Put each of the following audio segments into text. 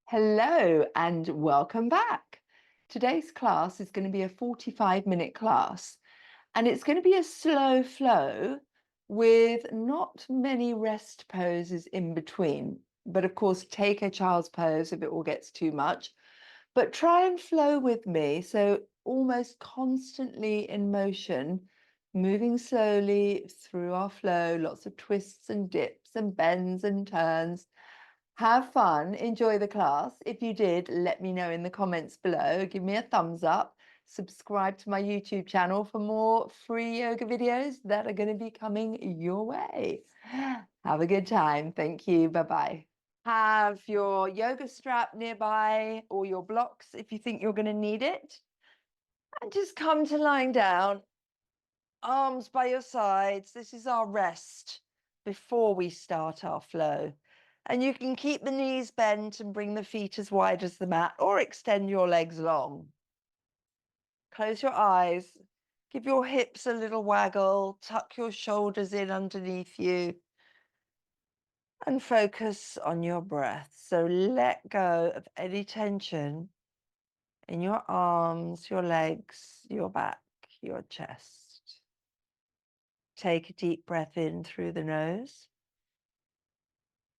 Hello and welcome back. Today's class is going to be a 45-minute class, and it's going to be a slow flow with not many rest poses in between. But of course, take a child's pose if it all gets too much. But try and flow with me. So almost constantly in motion, moving slowly through our flow, lots of twists and dips and bends and turns. Have fun, enjoy the class. If you did, let me know in the comments below. Give me a thumbs up. Subscribe to my YouTube channel for more free yoga videos that are going to be coming your way. Have a good time. Thank you. Bye-bye. Have your yoga strap nearby or your blocks if you think you're going to need it. And just come to lying down, arms by your sides. This is our rest before we start our flow. And you can keep the knees bent and bring the feet as wide as the mat or extend your legs long. Close your eyes, give your hips a little waggle, tuck your shoulders in underneath you and focus on your breath. So let go of any tension in your arms, your legs, your back, your chest. Take a deep breath in through the nose.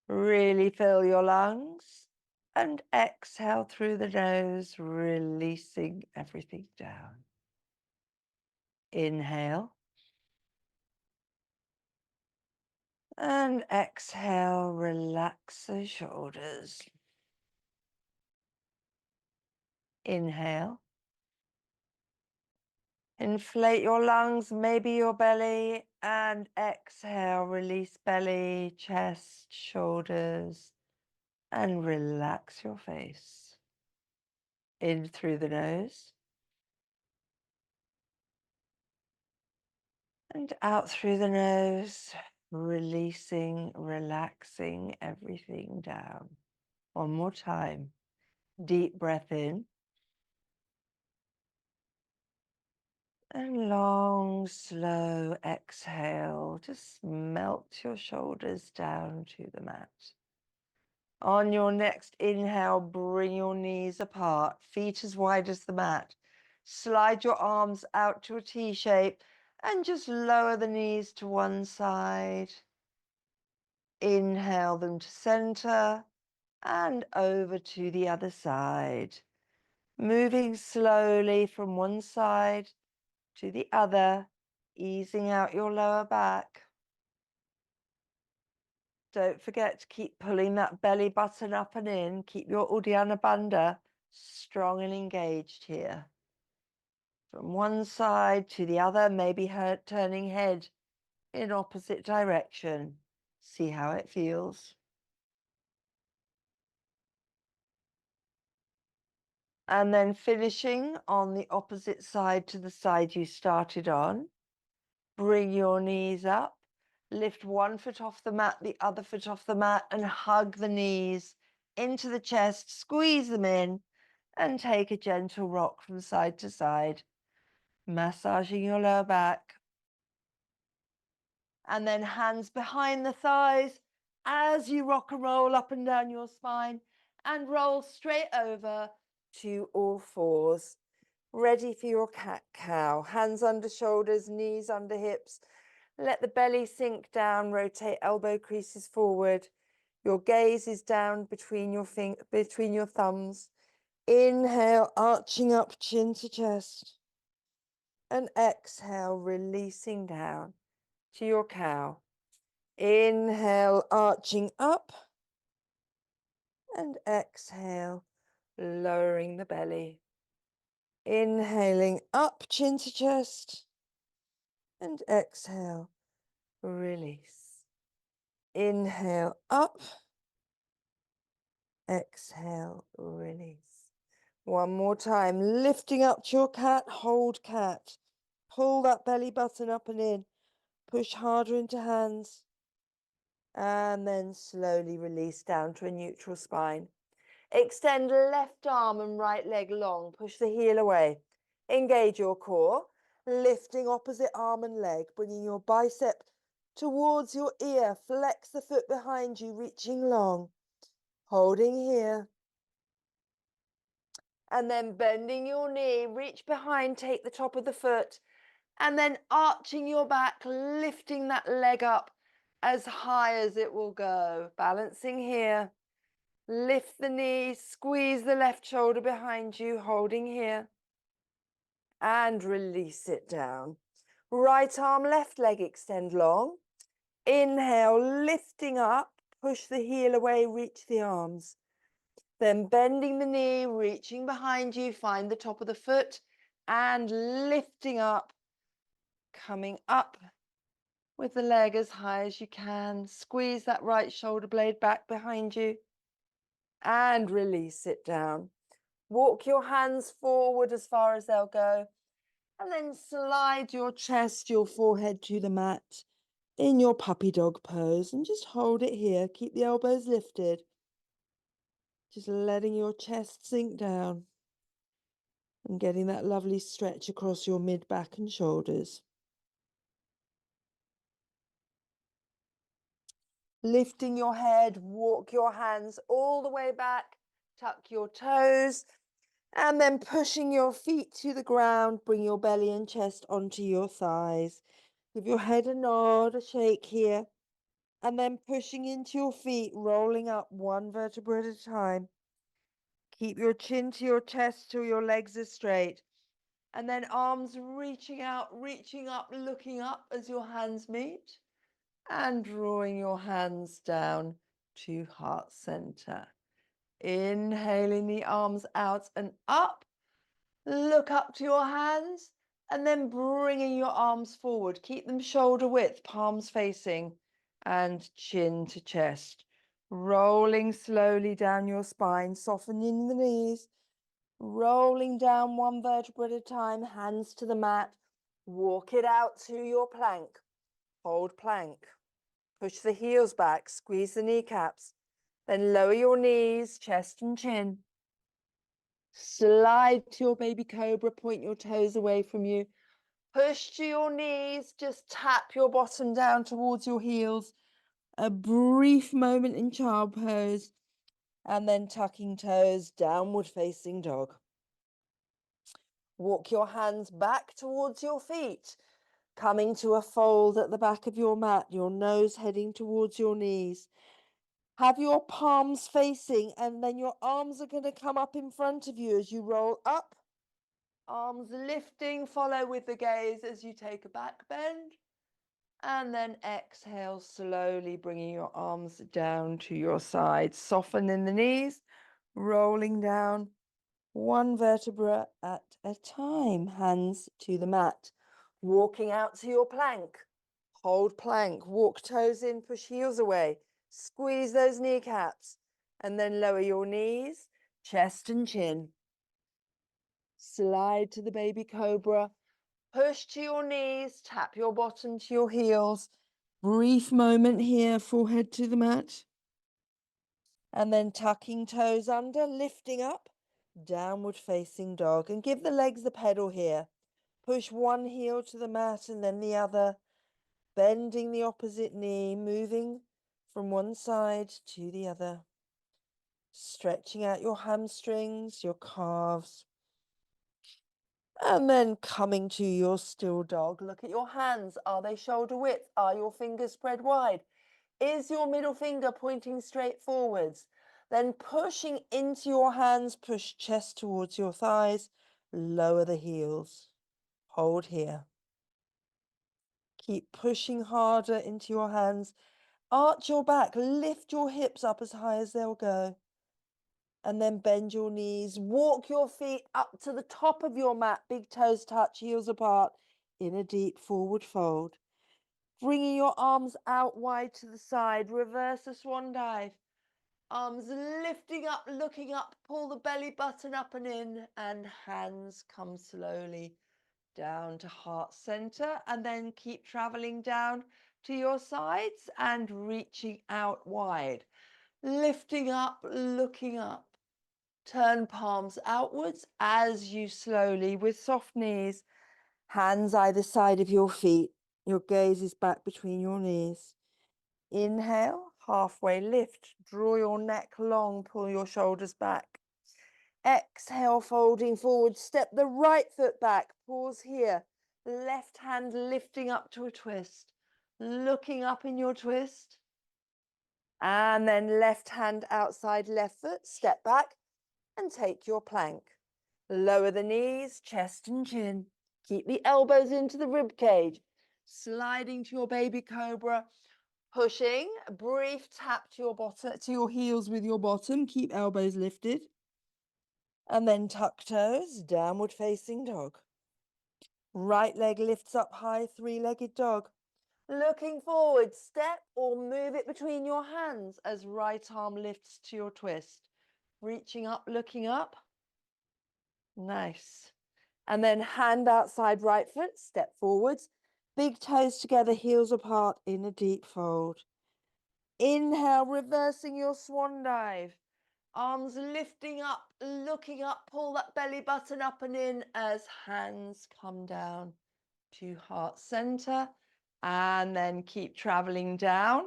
Really fill your lungs and exhale through the nose, releasing everything down. Inhale and exhale, relax the shoulders. Inhale. Inflate your lungs, maybe your belly, and exhale, release belly, chest, shoulders, and relax your face. In through the nose. And out through the nose, releasing, relaxing everything down. One more time. Deep breath in. And long, slow exhale. Just melt your shoulders down to the mat. On your next inhale, bring your knees apart, feet as wide as the mat. Slide your arms out to a T shape and just lower the knees to one side. Inhale them to center and over to the other side. Moving slowly from one side to the other, easing out your lower back. Don't forget to keep pulling that belly button up and in. Keep your Uddiyana Bandha strong and engaged here. From one side to the other, maybe turning head in opposite direction. See how it feels. And then finishing on the opposite side to the side you started on. Bring your knees up, lift one foot off the mat, the other foot off the mat, and hug the knees into the chest, squeeze them in, and take a gentle rock from side to side, massaging your lower back. And then hands behind the thighs as you rock and roll up and down your spine and roll straight over to all fours. Ready for your cat-cow. Hands under shoulders, knees under hips. Let the belly sink down, rotate elbow creases forward. Your gaze is down between your thumbs. Inhale, arching up, chin to chest. And exhale, releasing down to your cow. Inhale, arching up. And exhale, lowering the belly. Inhaling up, chin to chest. And exhale, release. Inhale, up. Exhale, release. One more time, lifting up to your cat, hold cat. Pull that belly button up and in. Push harder into hands. And then slowly release down to a neutral spine. Extend left arm and right leg long. Push the heel away. Engage your core. Lifting opposite arm and leg, bringing your bicep towards your ear. Flex the foot behind you, reaching long. Holding here. And then bending your knee, reach behind, take the top of the foot, and then arching your back, lifting that leg up as high as it will go. Balancing here. Lift the knee, squeeze the left shoulder behind you, holding here. And release it down. Right arm, left leg extend long. Inhale, lifting up, push the heel away, reach the arms. Then bending the knee, reaching behind you, find the top of the foot and lifting up, coming up with the leg as high as you can. Squeeze that right shoulder blade back behind you and release it down. Walk your hands forward as far as they'll go and then slide your chest, your forehead to the mat in your puppy dog pose and just hold it here. Keep the elbows lifted. Just letting your chest sink down and getting that lovely stretch across your mid back and shoulders. Lifting your head, walk your hands all the way back, tuck your toes, and then pushing your feet to the ground, bring your belly and chest onto your thighs. Give your head a nod, a shake here, and then pushing into your feet, rolling up one vertebra at a time. Keep your chin to your chest till your legs are straight. And then arms reaching out, reaching up, looking up as your hands meet. And drawing your hands down to heart center. Inhaling the arms out and up. Look up to your hands and then bringing your arms forward. Keep them shoulder width, palms facing and chin to chest. Rolling slowly down your spine, softening the knees. Rolling down one vertebra at a time, hands to the mat. Walk it out to your plank. Hold plank. Push the heels back, squeeze the kneecaps. Then lower your knees, chest and chin. Slide to your baby cobra, point your toes away from you. Push to your knees, just tap your bottom down towards your heels. A brief moment in child pose, and then tucking toes, downward facing dog. Walk your hands back towards your feet, coming to a fold at the back of your mat, your nose heading towards your knees. Have your palms facing, and then your arms are going to come up in front of you as you roll up. Arms lifting, follow with the gaze as you take a back bend. And then exhale, slowly bringing your arms down to your sides. Soften in the knees, rolling down one vertebra at a time. Hands to the mat. Walking out to your plank. Hold plank, walk toes in, push heels away. Squeeze those kneecaps. And then lower your knees, chest and chin. Slide to the baby cobra. Push to your knees, tap your bottom to your heels. Brief moment here, forehead to the mat. And then tucking toes under, lifting up, downward facing dog. And give the legs the pedal here. Push one heel to the mat and then the other. Bending the opposite knee, moving from one side to the other. Stretching out your hamstrings, your calves. And then coming to your still dog. Look at your hands. Are they shoulder width? Are your fingers spread wide? Is your middle finger pointing straight forwards? Then pushing into your hands, push chest towards your thighs. Lower the heels. Hold here. Keep pushing harder into your hands. Arch your back. Lift your hips up as high as they'll go. And then bend your knees, walk your feet up to the top of your mat, big toes touch, heels apart, in a deep forward fold. Bringing your arms out wide to the side, reverse a swan dive. Arms lifting up, looking up, pull the belly button up and in, and hands come slowly down to heart center, and then keep traveling down to your sides and reaching out wide. Lifting up, looking up. Turn palms outwards as you slowly, with soft knees, hands either side of your feet. Your gaze is back between your knees. Inhale, halfway lift. Draw your neck long, pull your shoulders back. Exhale, folding forward. Step the right foot back. Pause here. Left hand lifting up to a twist. Looking up in your twist. And then left hand outside left foot. Step back and take your plank. Lower the knees, chest and chin. Keep the elbows into the rib cage. Sliding to your baby cobra. Pushing, a brief tap to your bottom, to your heels with your bottom. Keep elbows lifted. And then tuck toes, downward facing dog. Right leg lifts up high, three-legged dog. Looking forward, step or move it between your hands as right arm lifts to your twist. Reaching up, looking up. Nice. And then hand outside right foot, step forwards. Big toes together, heels apart in a deep fold. Inhale, reversing your swan dive. Arms lifting up, looking up, pull that belly button up and in as hands come down to heart center. And then keep traveling down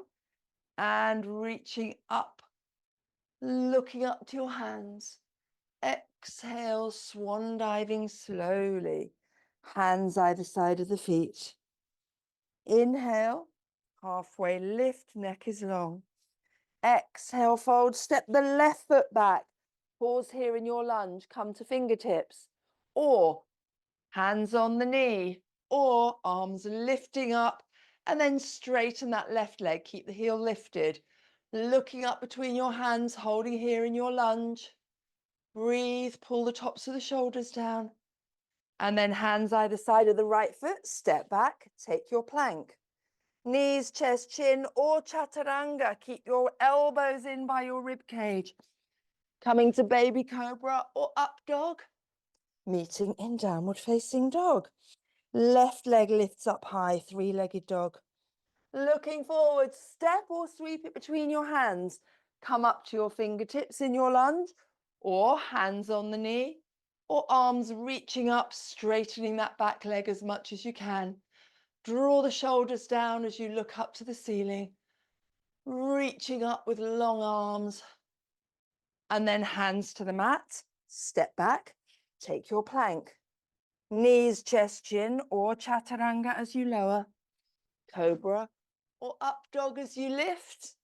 and reaching up, looking up to your hands. Exhale, swan diving slowly. Hands either side of the feet. Inhale, halfway lift, neck is long. Exhale, fold, step the left foot back. Pause here in your lunge, come to fingertips, or hands on the knee, or arms lifting up, and then straighten that left leg. Keep the heel lifted, looking up between your hands, holding here in your lunge. Breathe, pull the tops of the shoulders down, and then hands either side of the right foot, step back, take your plank. Knees, chest, chin, or chaturanga. Keep your elbows in by your rib cage. Coming to baby cobra or up dog. Meeting in downward facing dog. Left leg lifts up high, three-legged dog. Looking forward, step or sweep it between your hands. Come up to your fingertips in your lunge, or hands on the knee, or arms reaching up, straightening that back leg as much as you can. Draw the shoulders down as you look up to the ceiling, reaching up with long arms. And then hands to the mat, step back, take your plank. Knees, chest, chin, or chaturanga as you lower. Cobra or up dog as you lift.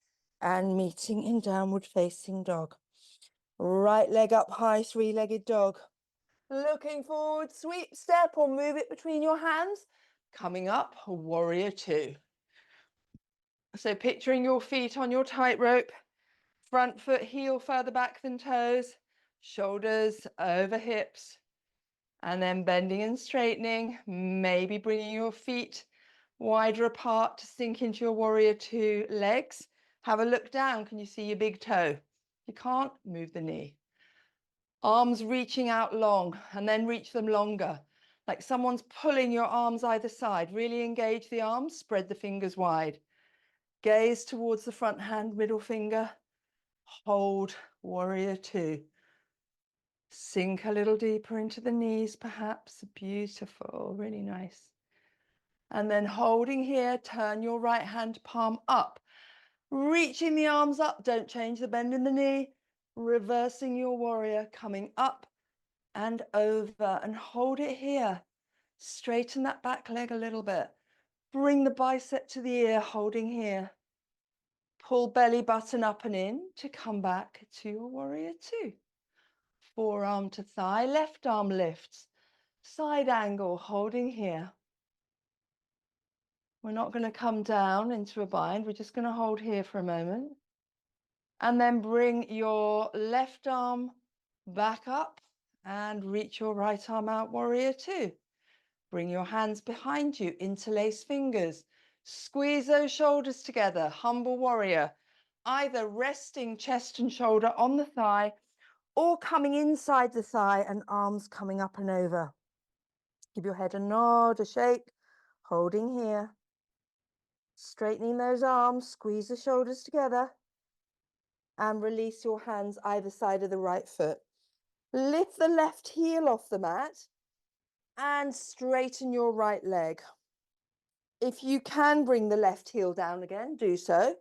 And meeting in downward facing dog. Right leg up high, three-legged dog. Looking forward, sweep, step, or move it between your hands. Coming up, warrior two. So picturing your feet on your tightrope, front foot heel further back than toes, shoulders over hips, and then bending and straightening, maybe bringing your feet wider apart to sink into your warrior two legs. Have a look down. Can you see your big toe? If you can't, move the knee. Arms reaching out long and then reach them longer, like someone's pulling your arms either side. Really engage the arms, spread the fingers wide. Gaze towards the front hand, middle finger. Hold, warrior two. Sink a little deeper into the knees, perhaps. Beautiful, really nice. And then holding here, turn your right hand palm up. Reaching the arms up, don't change the bend in the knee. Reversing your warrior, coming up and over, and hold it here. Straighten that back leg a little bit. Bring the bicep to the ear, holding here. Pull belly button up and in to come back to your warrior two. Forearm to thigh, left arm lifts. Side angle, holding here. We're not going to come down into a bind. We're just going to hold here for a moment. And then bring your left arm back up and reach your right arm out, warrior two. Bring your hands behind you, interlace fingers. Squeeze those shoulders together, humble warrior. Either resting chest and shoulder on the thigh or coming inside the thigh and arms coming up and over. Give your head a nod, a shake, holding here. Straightening those arms, squeeze the shoulders together and release your hands either side of the right foot. Lift the left heel off the mat and straighten your right leg. If you can bring the left heel down again, do so.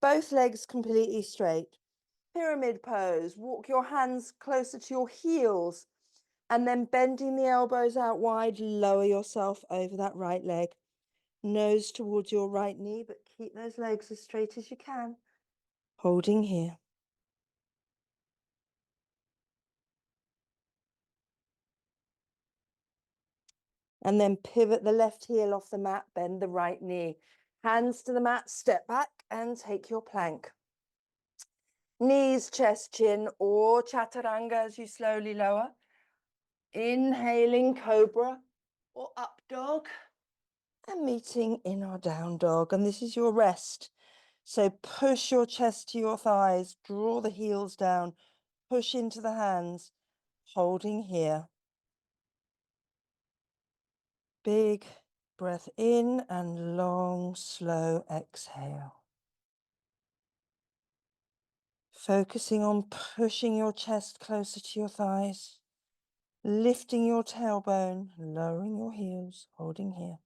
Both legs completely straight. pyramid pose. Walk your hands closer to your heels and then bending the elbows out wide, lower yourself over that right leg. Nose towards your right knee, but keep those legs as straight as you can. Holding here. And then pivot the left heel off the mat, bend the right knee. Hands to the mat, step back and take your plank. Knees, chest, chin, or chaturanga as you slowly lower. Inhaling cobra or up dog. And meeting in our down dog. And this is your rest. So push your chest to your thighs, draw the heels down, push into the hands, holding here. Big breath in and long, slow exhale. Focusing on pushing your chest closer to your thighs, lifting your tailbone, lowering your heels, holding here.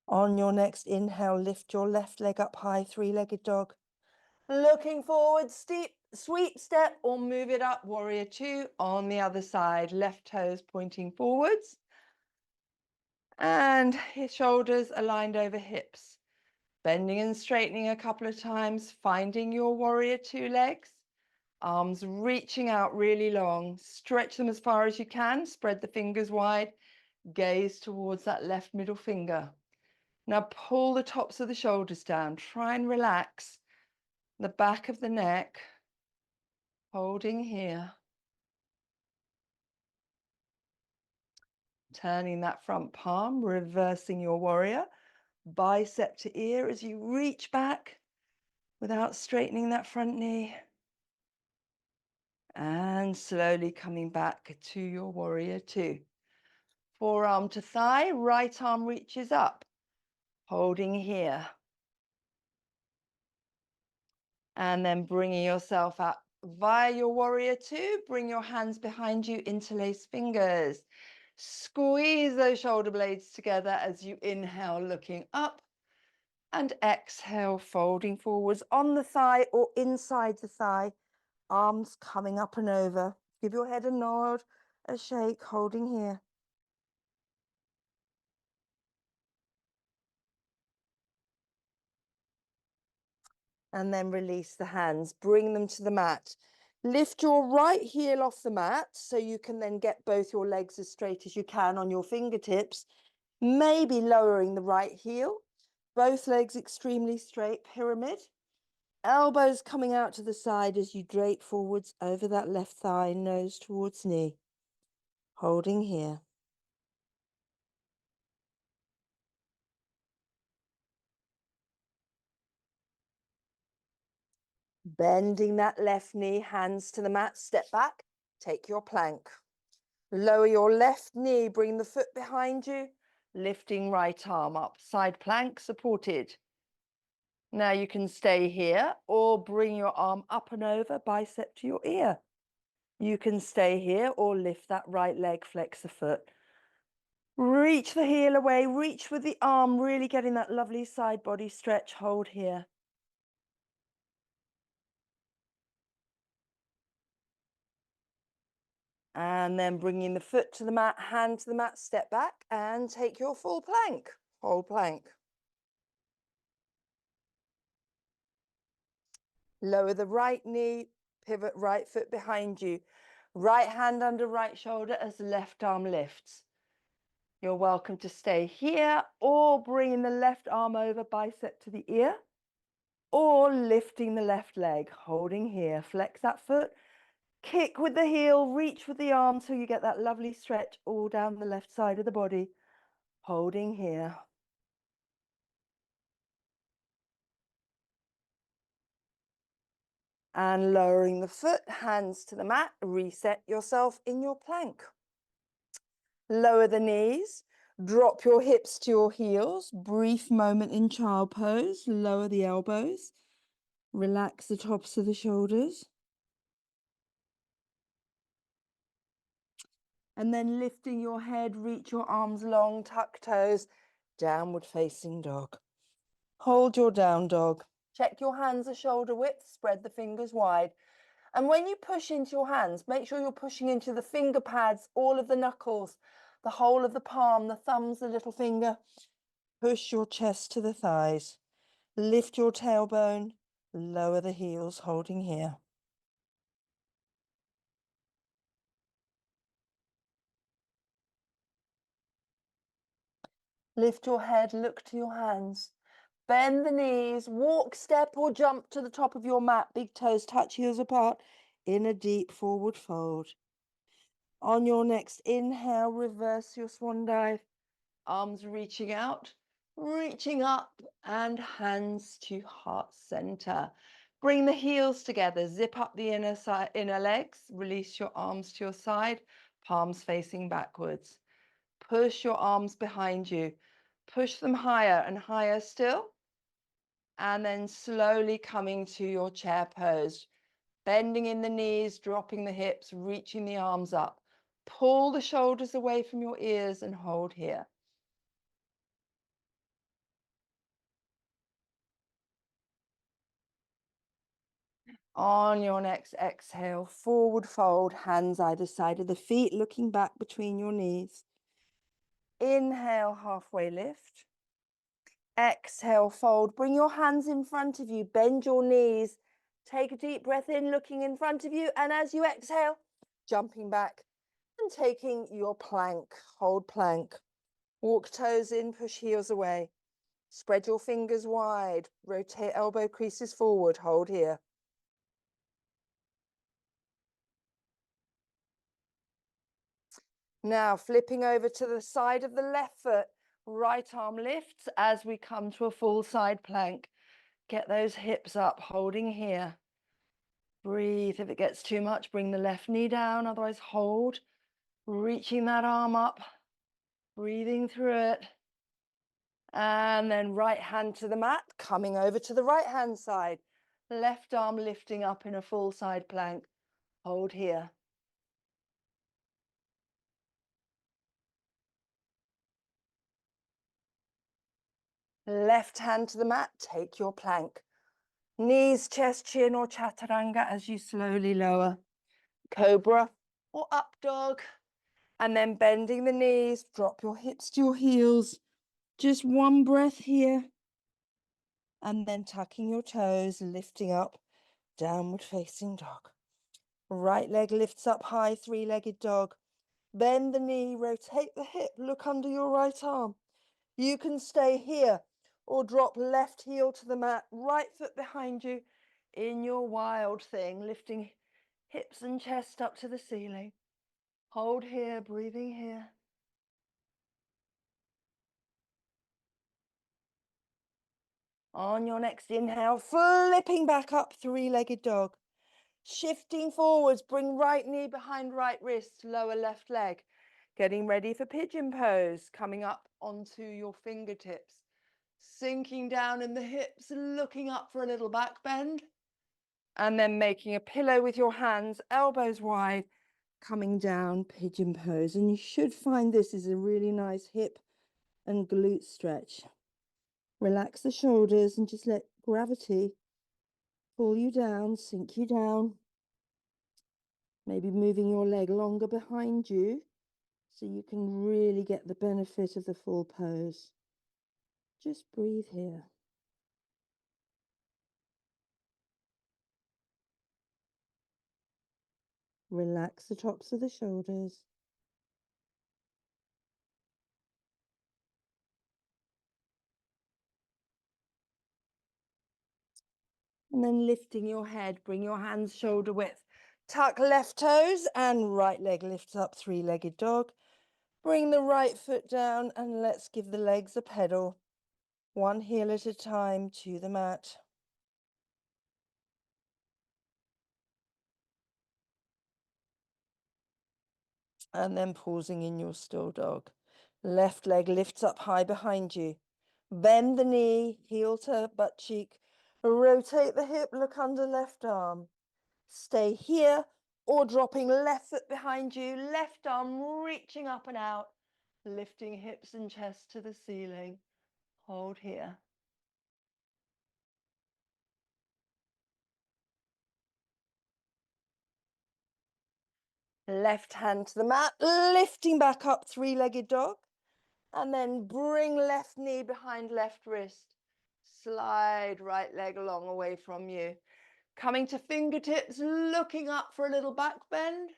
On your next inhale, lift your left leg up high, three-legged dog. Looking forward, steep, sweep step, or move it up, warrior two. On the other side, left toes pointing forwards. And his shoulders aligned over hips. Bending and straightening a couple of times, finding your warrior two legs. Arms reaching out really long. Stretch them as far as you can. Spread the fingers wide. Gaze towards that left middle finger. Now pull the tops of the shoulders down. Try and relax the back of the neck. Holding here. Turning that front palm, reversing your warrior. Bicep to ear as you reach back without straightening that front knee. And slowly coming back to your warrior two. Forearm to thigh, right arm reaches up. Holding here. And then bringing yourself up via your warrior two. Bring your hands behind you, interlace fingers. Squeeze those shoulder blades together as you inhale, looking up. And exhale, folding forwards on the thigh or inside the thigh. Arms coming up and over. Give your head a nod, a shake, holding here. And then release the hands, bring them to the mat. Lift your right heel off the mat so you can then get both your legs as straight as you can on your fingertips, maybe lowering the right heel, both legs extremely straight, pyramid. Elbows coming out to the side as you drape forwards over that left thigh, nose towards knee. Holding here. Bending that left knee, hands to the mat, step back, take your plank. Lower your left knee, bring the foot behind you, lifting right arm up, side plank supported. Now you can stay here or bring your arm up and over, bicep to your ear. You can stay here or lift that right leg, flex the foot. Reach the heel away, reach with the arm, really getting that lovely side body stretch, hold here. And then bringing the foot to the mat, hand to the mat, step back and take your full plank, whole plank. Lower the right knee, pivot right foot behind you. Right hand under right shoulder as the left arm lifts. You're welcome to stay here or bringing the left arm over, bicep to the ear, or lifting the left leg, holding here. Flex that foot, kick with the heel, reach with the arm so you get that lovely stretch all down the left side of the body, holding here. And lowering the foot, hands to the mat, reset yourself in your plank. Lower the knees, drop your hips to your heels, brief moment in child pose, lower the elbows, relax the tops of the shoulders. And then lifting your head, reach your arms long, tuck toes, downward facing dog. Hold your down dog. Check your hands are shoulder width, spread the fingers wide. And when you push into your hands, make sure you're pushing into the finger pads, all of the knuckles, the whole of the palm, the thumbs, the little finger. Push your chest to the thighs. Lift your tailbone, lower the heels, holding here. Lift your head, look to your hands. Bend the knees, walk, step or jump to the top of your mat. Big toes touch, heels apart in a deep forward fold. On your next inhale, reverse your swan dive. Arms reaching out, reaching up, and hands to heart center. Bring the heels together, zip up the inner legs, release your arms to your side, palms facing backwards. Push your arms behind you. Push them higher and higher still. And then slowly coming to your chair pose. Bending in the knees, dropping the hips, reaching the arms up. Pull the shoulders away from your ears and hold here. On your next exhale, forward fold, hands either side of the feet, looking back between your knees. Inhale, halfway lift. Exhale, fold. Bring your hands in front of you, bend your knees. Take a deep breath in, looking in front of you. And as you exhale, jumping back and taking your plank. Hold plank. Walk toes in, push heels away. Spread your fingers wide. Rotate elbow creases forward. Hold here. Now flipping over to the side of the left foot, right arm lifts as we come to a full side plank. Get those hips up, holding here. Breathe. If it gets too much, bring the left knee down, otherwise hold. Reaching that arm up, breathing through it. And then right hand to the mat, coming over to the right hand side. Left arm lifting up in a full side plank. Hold here. Left hand to the mat, take your plank. Knees, chest, chin or chaturanga as you slowly lower. Cobra or up dog. And then bending the knees, drop your hips to your heels. Just one breath here. And then tucking your toes, lifting up, downward facing dog. Right leg lifts up high, three-legged dog. Bend the knee, rotate the hip, look under your right arm. You can stay here or drop left heel to the mat, right foot behind you in your wild thing, lifting hips and chest up to the ceiling. Hold here, breathing here. On your next inhale, flipping back up, three-legged dog. Shifting forwards, bring right knee behind right wrist, lower left leg. Getting ready for pigeon pose, coming up onto your fingertips. Sinking down in the hips, looking up for a little back bend. And then making a pillow with your hands, elbows wide, coming down, pigeon pose. And you should find this is a really nice hip and glute stretch. Relax the shoulders and just let gravity pull you down, sink you down. Maybe moving your leg longer behind you so you can really get the benefit of the full pose. Just breathe here. Relax the tops of the shoulders. And then lifting your head, bring your hands shoulder width. Tuck left toes and right leg lifts up, three-legged dog. Bring the right foot down and let's give the legs a pedal. One heel at a time to the mat. And then pausing in your still dog. Left leg lifts up high behind you. Bend the knee, heel to butt cheek. Rotate the hip, look under left arm. Stay here or dropping left foot behind you, left arm reaching up and out, lifting hips and chest to the ceiling. Hold here. Left hand to the mat, lifting back up, three-legged dog. And then bring left knee behind left wrist. Slide right leg along away from you. Coming to fingertips, looking up for a little back bend.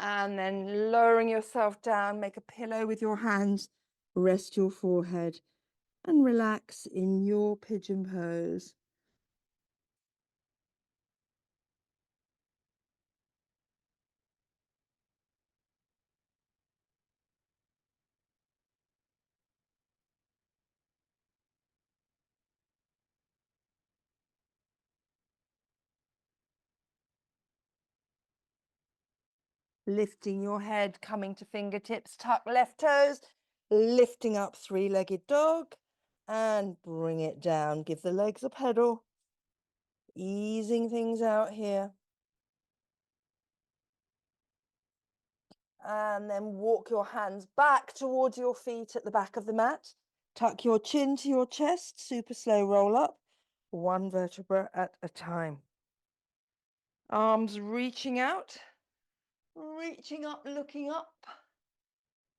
And then lowering yourself down, make a pillow with your hands, rest your forehead, and relax in your pigeon pose. Lifting your head, coming to fingertips, tuck left toes, lifting up three-legged dog, and bring it down. Give the legs a pedal. Easing things out here. And then walk your hands back towards your feet at the back of the mat. Tuck your chin to your chest, super slow roll up, one vertebra at a time. Arms reaching out, reaching up, looking up.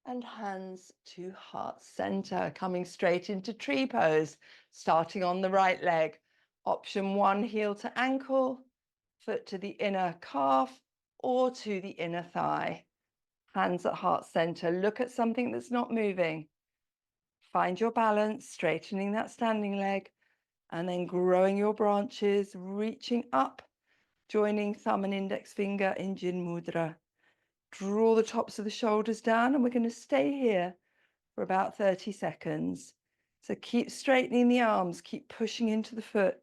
And hands to heart center, coming straight into tree pose, starting on the right leg. Option 1, heel to ankle, foot to the inner calf or to the inner thigh. Hands at heart center. Look at something that's not moving. Find your balance, straightening that standing leg, and then growing your branches, reaching up, joining thumb and index finger in Jin Mudra. Draw the tops of the shoulders down, and we're going to stay here for about 30 seconds. So keep straightening the arms, keep pushing into the foot,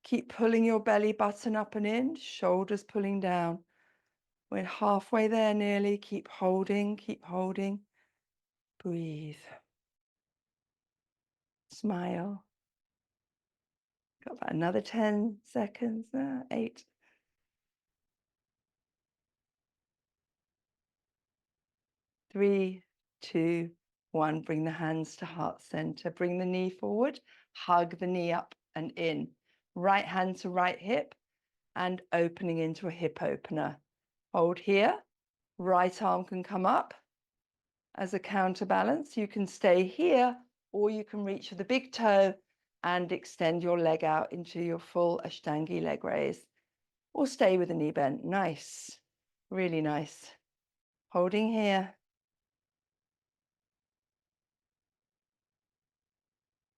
keep pulling your belly button up and in, shoulders pulling down. We're halfway there nearly. Keep holding, breathe. Smile. Got about another 10 seconds there. 8. 3, 2, 1. Bring the hands to heart center. Bring the knee forward. Hug the knee up and in. Right hand to right hip and opening into a hip opener. Hold here. Right arm can come up as a counterbalance. You can stay here or you can reach for the big toe and extend your leg out into your full Ashtangi leg raise. Or stay with the knee bent. Nice. Really nice. Holding here.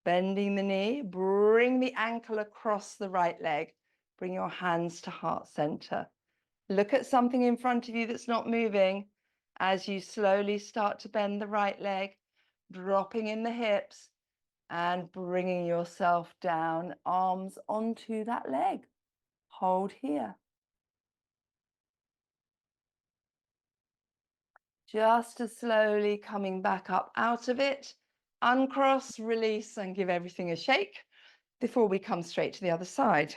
Bending the knee. Bring the ankle across the right leg. Bring your hands to heart center. Look at something in front of you that's not moving as you slowly start to bend the right leg, dropping in the hips and bringing yourself down, arms onto that leg. Hold here. Just as slowly coming back up out of it, uncross, release, and give everything a shake before we come straight to the other side.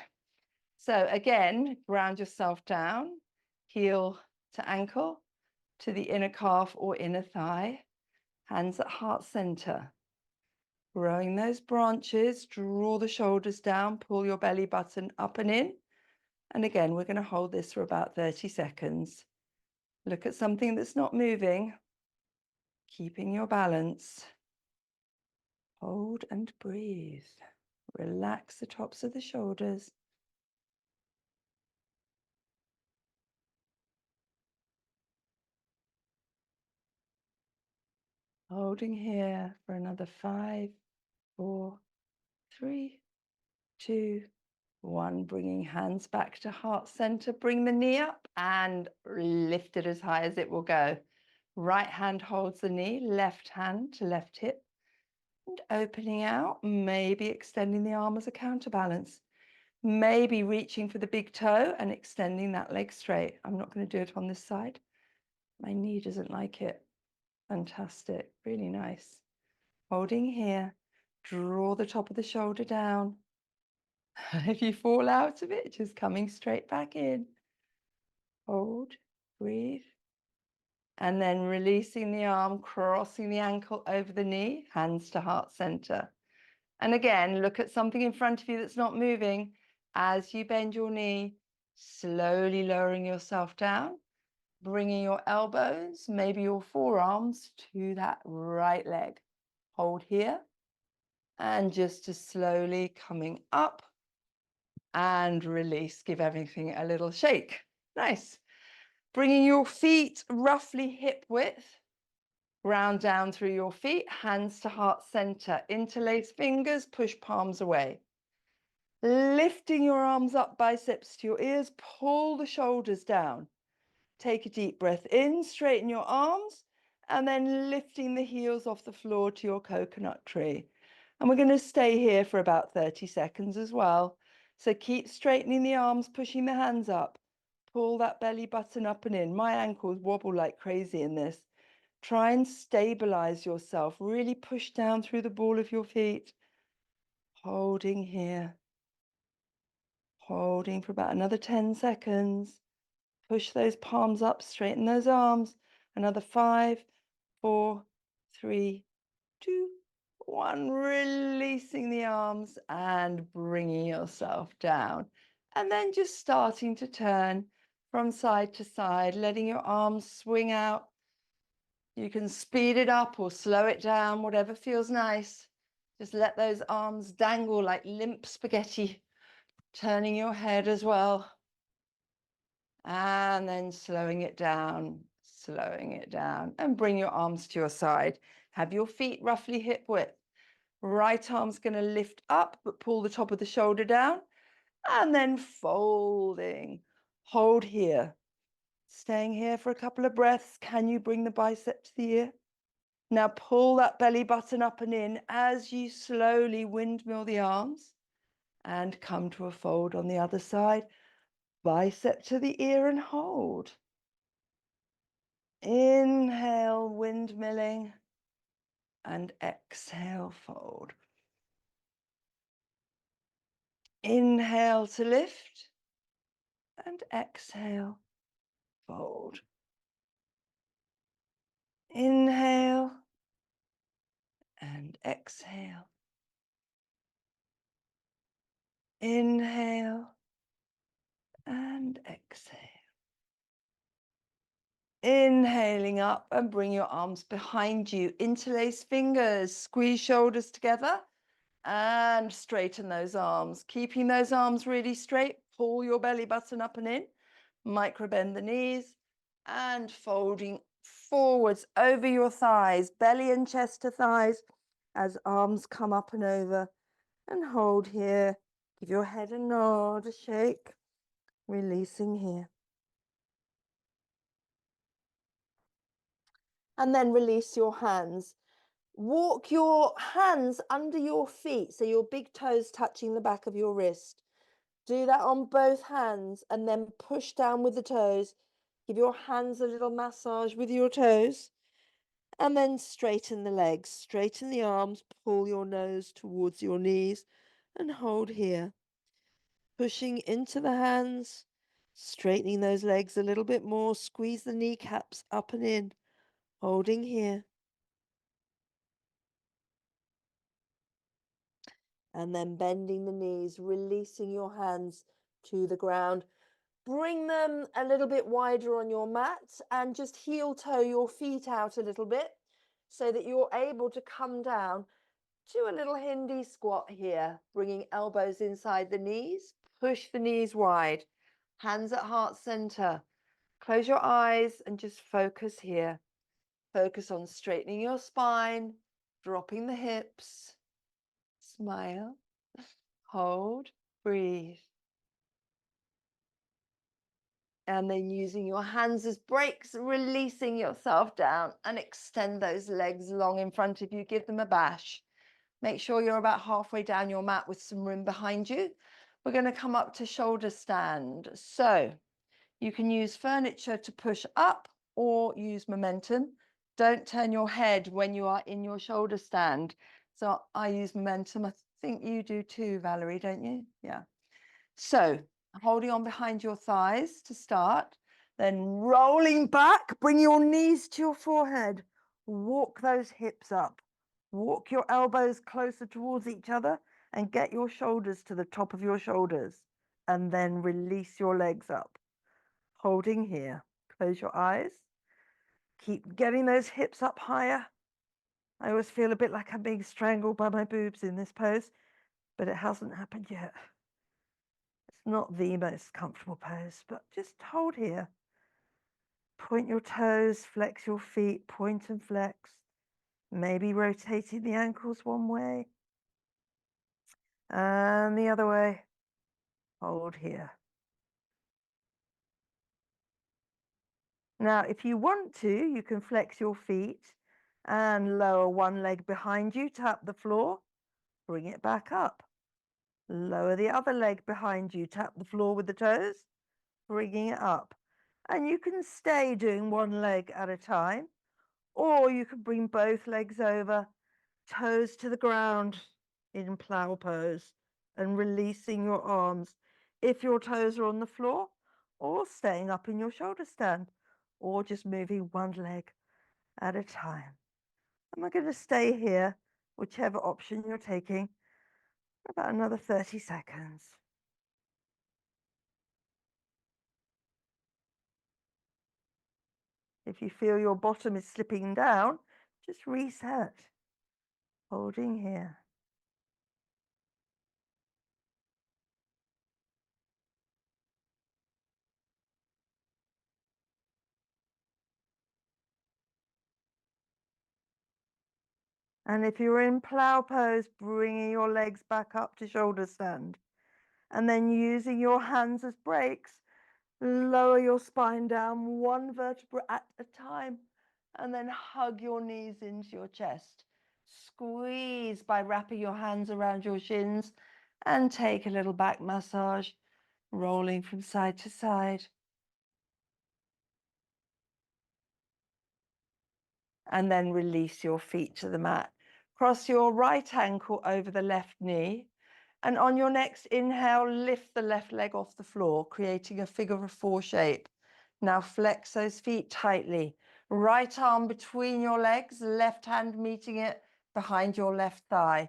So again, ground yourself down, heel to ankle, to the inner calf or inner thigh, hands at heart center. Growing those branches, draw the shoulders down, pull your belly button up and in. And again, we're going to hold this for about 30 seconds. Look at something that's not moving, keeping your balance. Hold and breathe. Relax the tops of the shoulders. Holding here for another 5, 4, 3, 2, 1. Bringing hands back to heart center. Bring the knee up and lift it as high as it will go. Right hand holds the knee, left hand to left hip. And opening out, maybe extending the arm as a counterbalance. Maybe reaching for the big toe and extending that leg straight. I'm not going to do it on this side. My knee doesn't like it. Fantastic. Really nice. Holding here. Draw the top of the shoulder down. If you fall out of it, just coming straight back in. Hold, breathe. And then releasing the arm, crossing the ankle over the knee, hands to heart center. And again, look at something in front of you that's not moving. As you bend your knee, slowly lowering yourself down Bringing your elbows, maybe your forearms to that right leg. Hold here. And just to slowly coming up and release. Give everything a little shake. Nice. Bringing your feet roughly hip width. Ground down through your feet, hands to heart center. Interlace fingers, push palms away. Lifting your arms up, biceps to your ears, pull the shoulders down. Take a deep breath in, straighten your arms, and then lifting the heels off the floor to your coconut tree. And we're going to stay here for about 30 seconds as well. So keep straightening the arms, pushing the hands up. Pull that belly button up and in. My ankles wobble like crazy in this. Try and stabilize yourself. Really push down through the ball of your feet. Holding here. Holding for about another 10 seconds. Push those palms up, straighten those arms. Another 5, 4, 3, 2, 1. Releasing the arms and bringing yourself down. And then just starting to turn from side to side, letting your arms swing out. You can speed it up or slow it down, whatever feels nice. Just let those arms dangle like limp spaghetti, turning your head as well. And then slowing it down, and bring your arms to your side. Have your feet roughly hip width. Right arm's going to lift up, but pull the top of the shoulder down, and then folding. Hold here. Staying here for a couple of breaths. Can you bring the bicep to the ear? Now pull that belly button up and in as you slowly windmill the arms and come to a fold on the other side. Bicep to the ear and hold. Inhale, windmilling, and exhale, fold. Inhale to lift, and exhale, fold. Inhale, and exhale. Inhale, and exhale. Inhaling up and bring your arms behind you. Interlace fingers, squeeze shoulders together and straighten those arms. Keeping those arms really straight, pull your belly button up and in, micro bend the knees and folding forwards over your thighs, belly and chest to thighs as arms come up and over and hold here. Give your head a nod, a shake, releasing here. And then release your hands. Walk your hands under your feet, so your big toes touching the back of your wrist. Do that on both hands and then push down with the toes. Give your hands a little massage with your toes. And then straighten the legs, straighten the arms, pull your nose towards your knees and hold here. Pushing into the hands, straightening those legs a little bit more, squeeze the kneecaps up and in, holding here. And then bending the knees, releasing your hands to the ground. Bring them a little bit wider on your mat and just heel toe your feet out a little bit so that you're able to come down to a little Hindi squat here, bringing elbows inside the knees. Push the knees wide, hands at heart center. Close your eyes and just focus here. Focus on straightening your spine, dropping the hips. Smile, hold, breathe. And then using your hands as brakes, releasing yourself down and extend those legs long in front of you. Give them a bash. Make sure you're about halfway down your mat with some room behind you. We're going to come up to shoulder stand. So you can use furniture to push up or use momentum. Don't turn your head when you are in your shoulder stand. So I use momentum. I think you do too, Valerie, don't you? Yeah. So holding on behind your thighs to start, then rolling back, bring your knees to your forehead. Walk those hips up. Walk your elbows closer towards each other and get your shoulders to the top of your shoulders. And then release your legs up. Holding here. Close your eyes. Keep getting those hips up higher. I always feel a bit like I'm being strangled by my boobs in this pose, but it hasn't happened yet. It's not the most comfortable pose, but just hold here. Point your toes, flex your feet, point and flex. Maybe rotating the ankles one way and the other way. Hold here. Now, if you want to, you can flex your feet and lower one leg behind you, tap the floor, bring it back up. Lower the other leg behind you, tap the floor with the toes, bringing it up. And you can stay doing one leg at a time, or you can bring both legs over, toes to the ground in plow pose, and releasing your arms if your toes are on the floor, or staying up in your shoulder stand, or just moving one leg at a time. And we're going to stay here, whichever option you're taking, for about another 30 seconds. If you feel your bottom is slipping down, just reset. Holding here. And if you're in plow pose, bringing your legs back up to shoulder stand. And then using your hands as brakes, lower your spine down one vertebra at a time. And then hug your knees into your chest. Squeeze by wrapping your hands around your shins and take a little back massage, rolling from side to side. And then release your feet to the mat. Cross your right ankle over the left knee. And on your next inhale, lift the left leg off the floor, creating a figure of four shape. Now flex those feet tightly. Right arm between your legs, left hand meeting it behind your left thigh.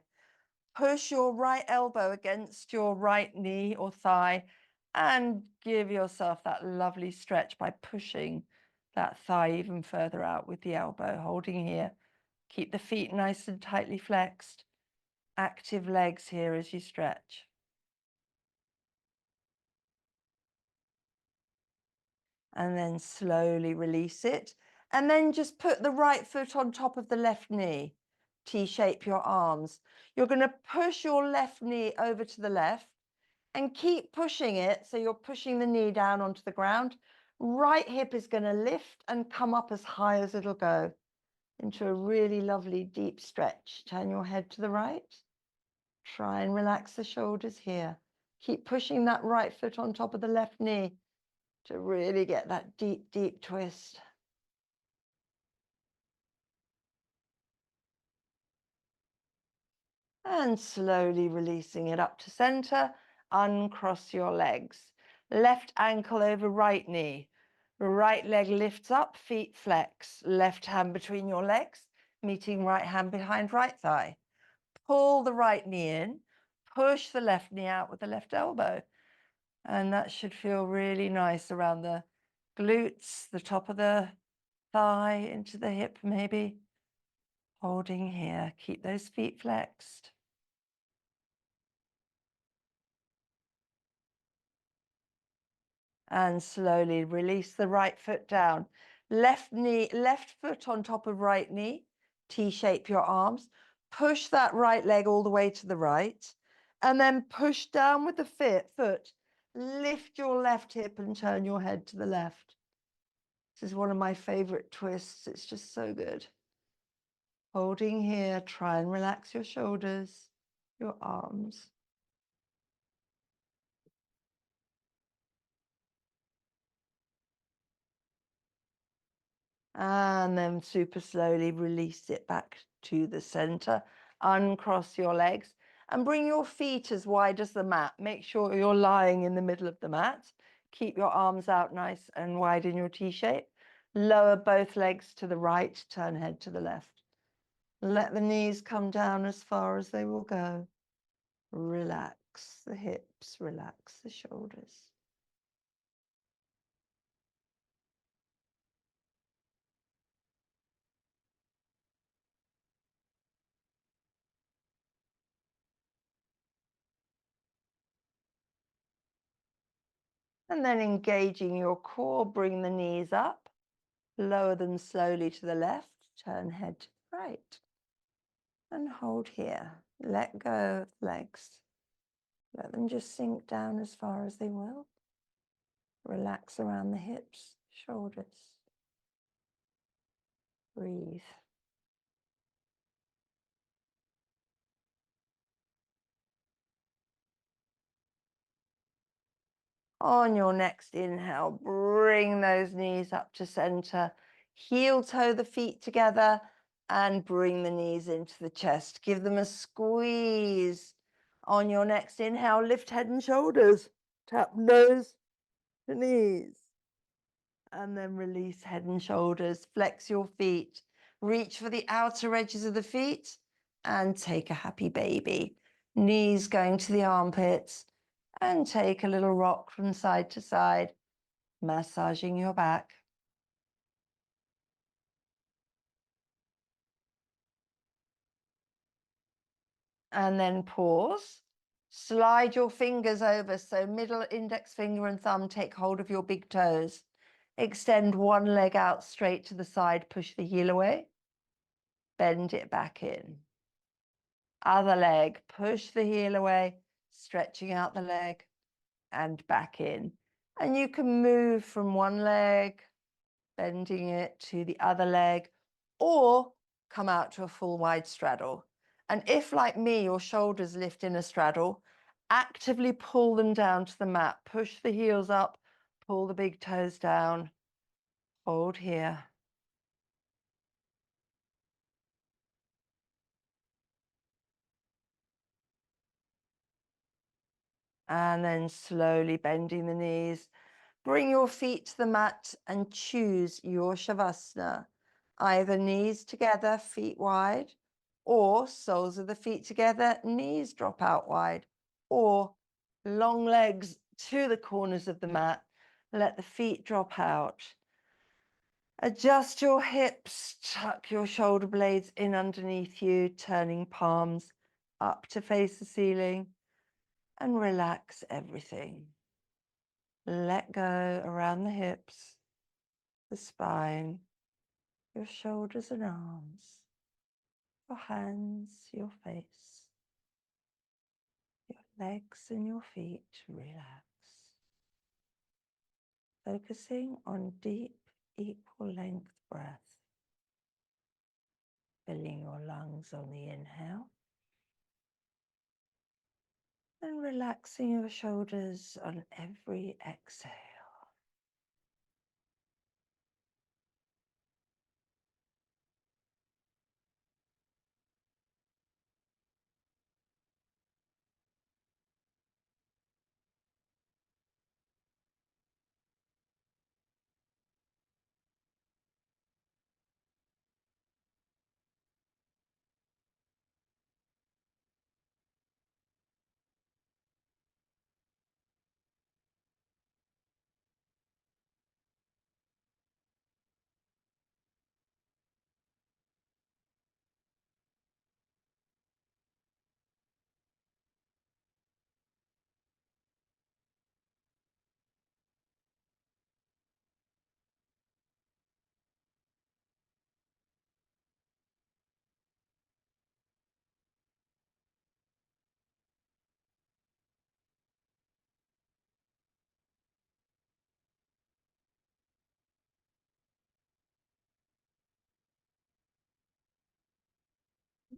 Push your right elbow against your right knee or thigh and give yourself that lovely stretch by pushing that thigh even further out with the elbow, holding here. Keep the feet nice and tightly flexed. Active legs here as you stretch. And then slowly release it. And then just put the right foot on top of the left knee. T-shape your arms. You're going to push your left knee over to the left and keep pushing it. So you're pushing the knee down onto the ground. Right hip is going to lift and come up as high as it'll go into a really lovely deep stretch. Turn your head to the right. Try and relax the shoulders here. Keep pushing that right foot on top of the left knee to really get that deep, deep twist. And slowly releasing it up to center. Uncross your legs. Left ankle over right knee. Right leg lifts up, feet flex. Left hand between your legs, meeting right hand behind right thigh. Pull the right knee in. Push the left knee out with the left elbow. And that should feel really nice around the glutes, the top of the thigh, into the hip maybe. Holding here. Keep those feet flexed. And slowly release the right foot down. Left knee, left foot on top of right knee. T-shape your arms. Push that right leg all the way to the right. And then push down with the foot. Lift your left hip and turn your head to the left. This is one of my favorite twists. It's just so good. Holding here, try and relax your shoulders, your arms. And then super slowly release it back to the center. Uncross your legs and bring your feet as wide as the mat. Make sure you're lying in the middle of the mat. Keep your arms out nice and wide in your T shape. Lower both legs to the right, turn head to the left. Let the knees come down as far as they will go. Relax the hips, relax the shoulders. And then engaging your core, bring the knees up, lower them slowly to the left, turn head to the right, and hold here. Let go of the legs. Let them just sink down as far as they will. Relax around the hips, shoulders. Breathe. On your next inhale, bring those knees up to center. Heel toe the feet together and bring the knees into the chest. Give them a squeeze. On your next inhale, lift head and shoulders. Tap nose to knees. And then release head and shoulders. Flex your feet. Reach for the outer edges of the feet and take a happy baby. Knees going to the armpits. And take a little rock from side to side, massaging your back. And then pause. Slide your fingers over, so middle index finger and thumb take hold of your big toes. Extend one leg out straight to the side, push the heel away. Bend it back in. Other leg, push the heel away, stretching out the leg and back in. And you can move from one leg, bending it to the other leg, or come out to a full wide straddle. And if, like me, your shoulders lift in a straddle, actively pull them down to the mat. Push the heels up, pull the big toes down, hold here. And then slowly bending the knees. Bring your feet to the mat and choose your Shavasana. Either knees together, feet wide, or soles of the feet together, knees drop out wide, or long legs to the corners of the mat. Let the feet drop out. Adjust your hips, tuck your shoulder blades in underneath you, turning palms up to face the ceiling, and relax everything. Let go around the hips, the spine, your shoulders and arms, your hands, your face, your legs and your feet. Relax. Focusing on deep, equal length breath. Filling your lungs on the inhale. And relaxing your shoulders on every exhale.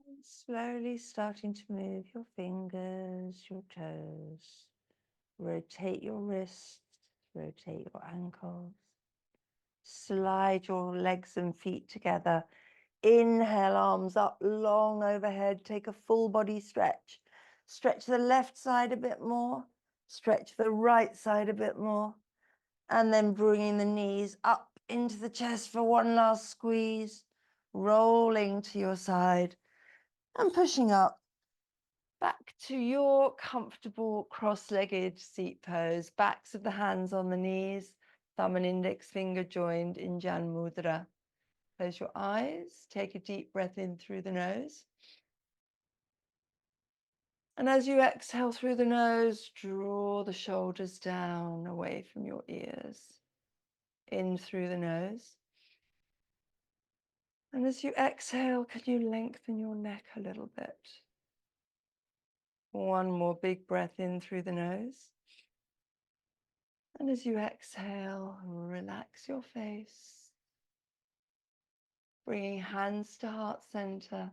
And slowly starting to move your fingers, your toes. Rotate your wrists, rotate your ankles. Slide your legs and feet together. Inhale, arms up long overhead. Take a full body stretch. Stretch the left side a bit more. Stretch the right side a bit more. And then bringing the knees up into the chest for one last squeeze. Rolling to your side and pushing up. Back to your comfortable cross-legged seat pose. Backs of the hands on the knees. Thumb and index finger joined in Jan Mudra. Close your eyes. Take a deep breath in through the nose. And as you exhale through the nose, draw the shoulders down away from your ears, in through the nose. And as you exhale, can you lengthen your neck a little bit? One more big breath in through the nose. And as you exhale, relax your face, bringing hands to heart center,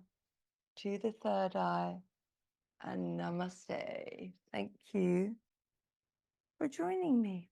to the third eye, and namaste. Thank you for joining me.